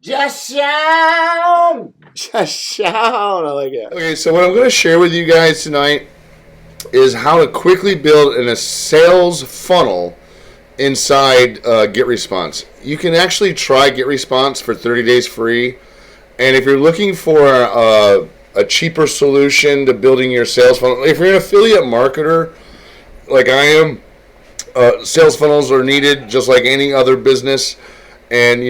Just shout! Just shout. I like it. Okay, so what I'm going to share with you guys tonight is how to quickly build a sales funnel inside GetResponse. You can actually try GetResponse for 30 days free. And if you're looking for a cheaper solution to building your sales funnel, if you're an affiliate marketer like I am, sales funnels are needed just like any other business. And,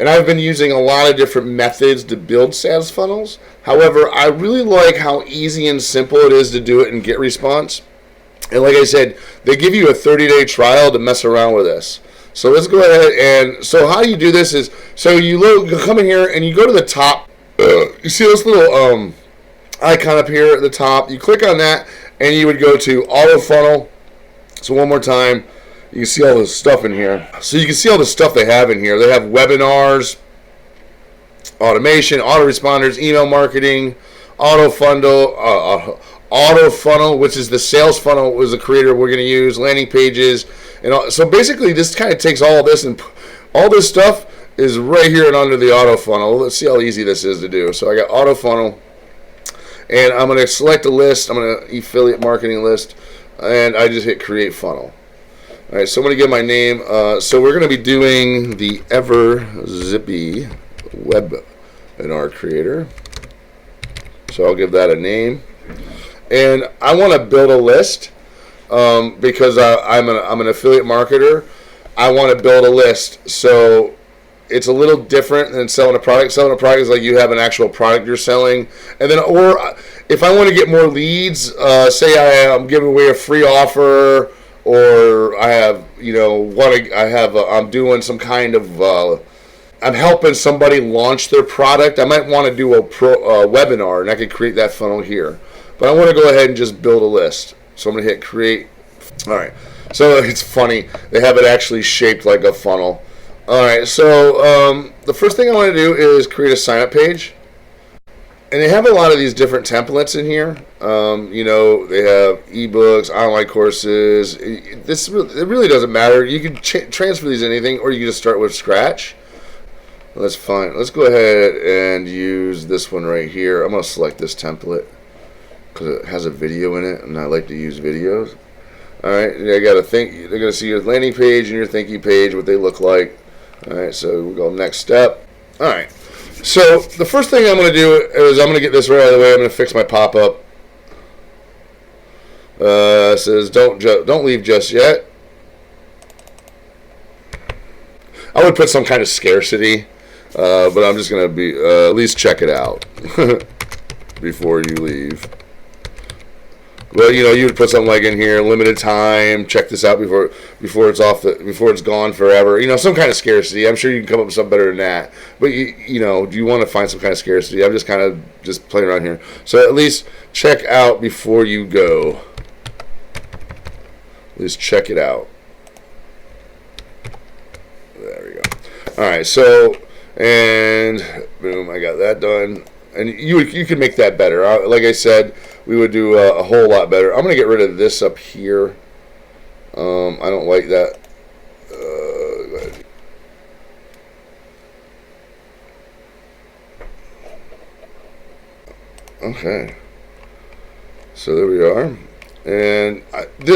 and I've been using a lot of different methods to build sales funnels. However, I really like how easy and simple it is to do it in GetResponse. And like I said, they give you a 30-day trial to mess around with this. So let's go ahead and, so how you do this is, so you come in here and you go to the top. You see this little icon up here at the top. You click on that and you would go to autofunnel. So one more time. You can see all this stuff in here. So you can see all the stuff they have in here. They have webinars, automation, autoresponders, email marketing, autofunnel, which is the sales funnel, was the creator we're going to use, landing pages, and all. So basically, this kind of takes all this, and all this stuff is right here and under the autofunnel. Let's see how easy this is to do. So I got autofunnel, and I'm going to select a list. I'm going to affiliate marketing list, and I just hit create funnel. All right, so I'm going to give my name. So we're going to be doing the Ever Zippy webinar creator. So I'll give that a name. And I want to build a list because I'm an affiliate marketer. I want to build a list. So it's a little different than selling a product. Selling a product is like you have an actual product you're selling. And then, or if I want to get more leads, say I'm giving away a free offer, or I have, I'm doing some kind of, I'm helping somebody launch their product. I might want to do a webinar, and I could create that funnel here. But I want to go ahead and just build a list. So I'm going to hit create. All right. So it's funny. They have it actually shaped like a funnel. All right. So the first thing I want to do is create a sign-up page. And they have a lot of these different templates in here. They have ebooks, online courses. It really doesn't matter. You can transfer these to anything, or you can just start with scratch. That's fine. Let's go ahead and use this one right here. I'm going to select this template because it has a video in it, and I like to use videos. All right, they're going to see your landing page and your thank you page, what they look like. All right, so we'll go next step. All right. So the first thing I'm going to do is I'm going to get this right out of the way. I'm going to fix my pop-up. It says don't leave just yet. I would put some kind of scarcity, but I'm just going to be at least check it out before you leave. Well, you would put something like in here, limited time. Check this out before it's gone forever. Some kind of scarcity. I'm sure you can come up with something better than that. But do you want to find some kind of scarcity? I'm just kind of playing around here. So at least check out before you go. At least check it out. There we go. All right. So and boom, I got that done. And you can make that better. Like I said, we would do a whole lot better. I'm going to get rid of this up here. I don't like that. Go ahead. Okay. So there we are. And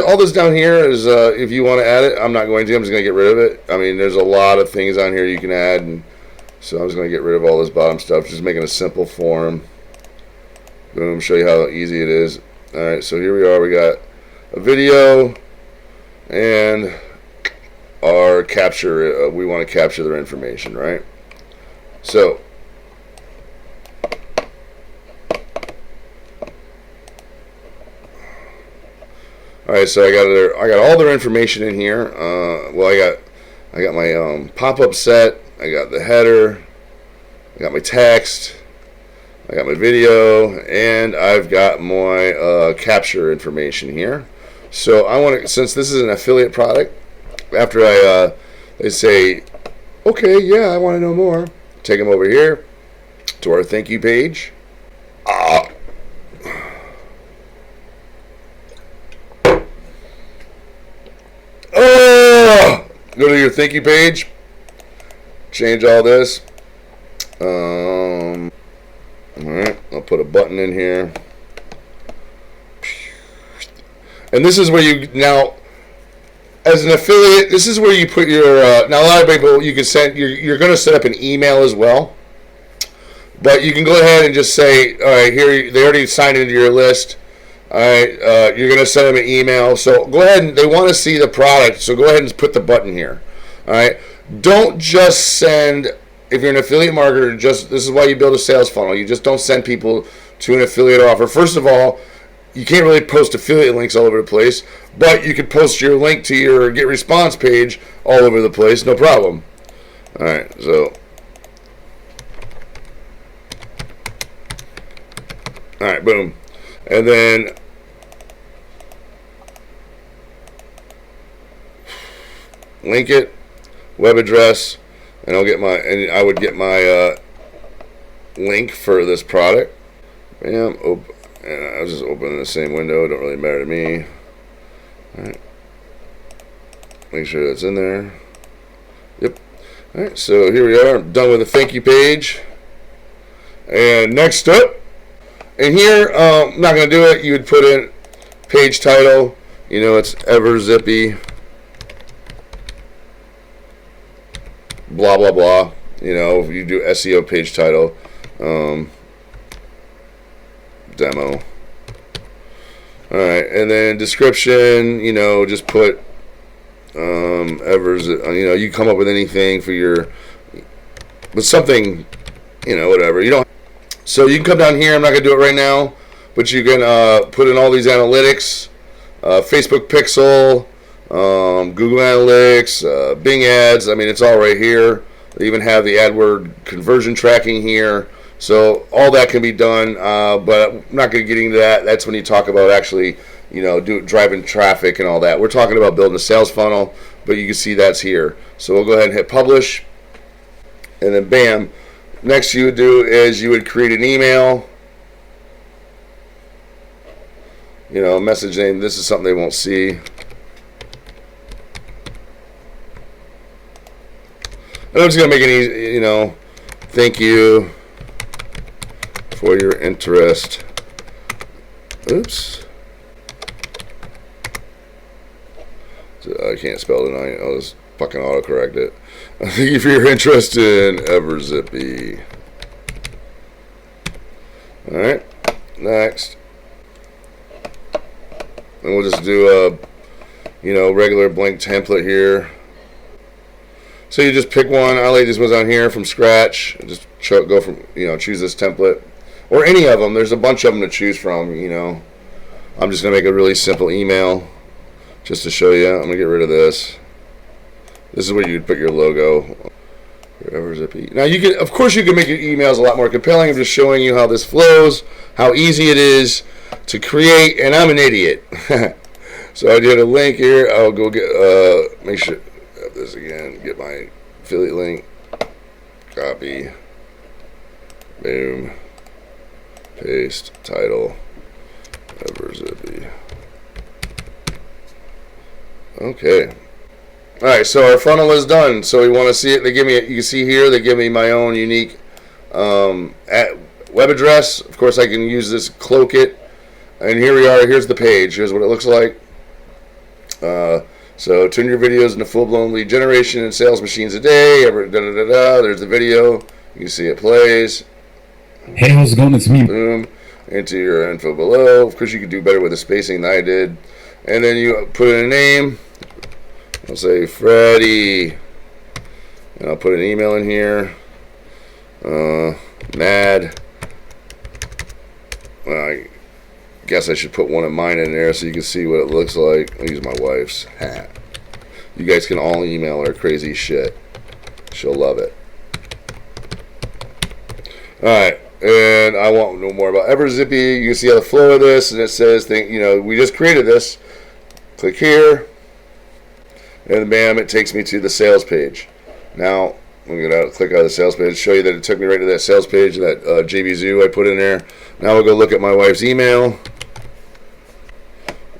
all this down here is, if you want to add it, I'm not going to. I'm just going to get rid of it. I mean, there's a lot of things on here you can add. And so I'm just going to get rid of all this bottom stuff. Just making a simple form. Boom, show you how easy it is. Alright, so here we are. We got a video and our capture. We want to capture their information, right? So, alright, so I got all their information in here. I got my pop-up set. I got the header. I got my text. I got my video, and I've got my capture information here. So I want to, since this is an affiliate product, after they say, okay, yeah, I want to know more, take them over here to our thank you page. Go to your thank you page. change all this. Alright, I'll put a button in here. And this is where you, now, as an affiliate, this is where you put your, now a lot of people, you can send, you're going to set up an email as well. But you can go ahead and just say, all right, here, they already signed into your list. All right, you're going to send them an email. So go ahead and they want to see the product. So go ahead and put the button here. All right. Don't just send, if you're an affiliate marketer, this is why you build a sales funnel. You just don't send people to an affiliate offer. First of all, you can't really post affiliate links all over the place, but you can post your link to your get response page all over the place, no problem. All right, so. All right, boom. And then link it, web address, and I would get my link for this product. Bam, and I'll just open in the same window, don't really matter to me. All right. Make sure that's in there. Yep. All right, so here we are. I'm done with the thank you page. And next up, and here, I'm not going to do it. You would put in page title. You know, it's ever zippy. Blah, blah, blah. You know, you do SEO page title. Demo. Alright, and then description, you know, just put you know, you come up with anything for with something, you know, whatever. You don't. So you can come down here. I'm not going to do it right now, but you can put in all these analytics, Facebook Pixel, Google Analytics, Bing Ads. I mean, it's all right here. They even have the AdWord conversion tracking here. So all that can be done, but I'm not going to get into that. That's when you talk about actually, you know, driving traffic and all that. We're talking about building a sales funnel, but you can see that's here. So we'll go ahead and hit publish, and then bam. Next you would do is you would create an email. You know, message name. This is something they won't see. And I'm just going to make it easy, you know, thank you for your interest. Oops. I can't spell it. I'll just fucking autocorrect it. Thank you for your interest in Everzippy. Alright. Next. And we'll just do a, you know, regular blank template here. So you just pick one. I lay these ones on here from scratch. Just go from, you know, choose this template. Or any of them. There's a bunch of them to choose from, you know. I'm just going to make a really simple email just to show you. I'm going to get rid of this. This is where you would put your logo. Now, you can, of course, you can make your emails a lot more compelling. I'm just showing you how this flows, how easy it is to create, and I'm an idiot. So I did a link here. I'll go get, make sure, have this again, get my affiliate link, copy, boom. Paste, title, Everzippy. Okay. Alright, so our funnel is done. So we want to see it. They give me, you can see here, they give me my own unique web address. Of course, I can use this, cloak it. And here we are. Here's the page. Here's what it looks like. So turn your videos into full-blown lead generation and sales machines a day. There's the video. You can see it plays. Hey, how's it going? It's me. Boom. Into your info below. Of course, you could do better with the spacing than I did. And then you put in a name. I'll say Freddie. And I'll put an email in here. Mad. Well, I guess I should put one of mine in there so you can see what it looks like. I'll use my wife's hat. You guys can all email her crazy shit. She'll love it. Alright. And I want to know more about Everzippy. You can see how the flow of this, and it says, you know, we just created this. Click here, and bam, it takes me to the sales page. Now, I'm going to click out of the sales page, show you that it took me right to that sales page, that JB Zoo I put in there. Now we'll go look at my wife's email,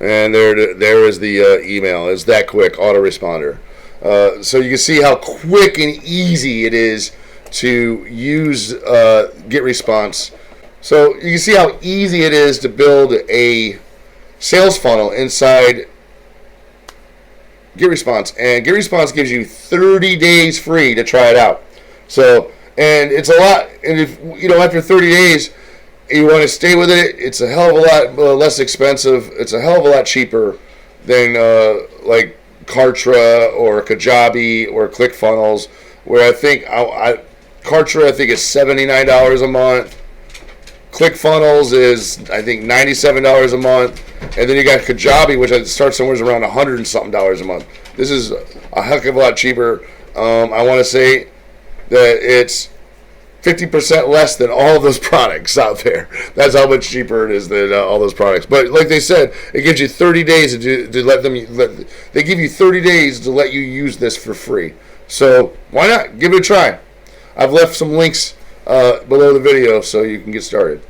and there is the email. It's that quick, autoresponder. So you can see how quick and easy it is to use GetResponse. So you can see how easy it is to build a sales funnel inside GetResponse, and GetResponse gives you 30 days free to try it out. So, and it's a lot. And if after 30 days, you want to stay with it, it's a hell of a lot less expensive. It's a hell of a lot cheaper than like Kartra or Kajabi or ClickFunnels, where I think Kartra I think is $79 a month. ClickFunnels is I think $97 a month, and then you got Kajabi, which starts somewhere around $100 and something a month. This is a heck of a lot cheaper. I want to say that it's 50% less than all of those products out there. That's how much cheaper it is than all those products. But like they said, it gives you 30 days to let them. They give you 30 days to let you use this for free. So why not give it a try? I've left some links below the video so you can get started.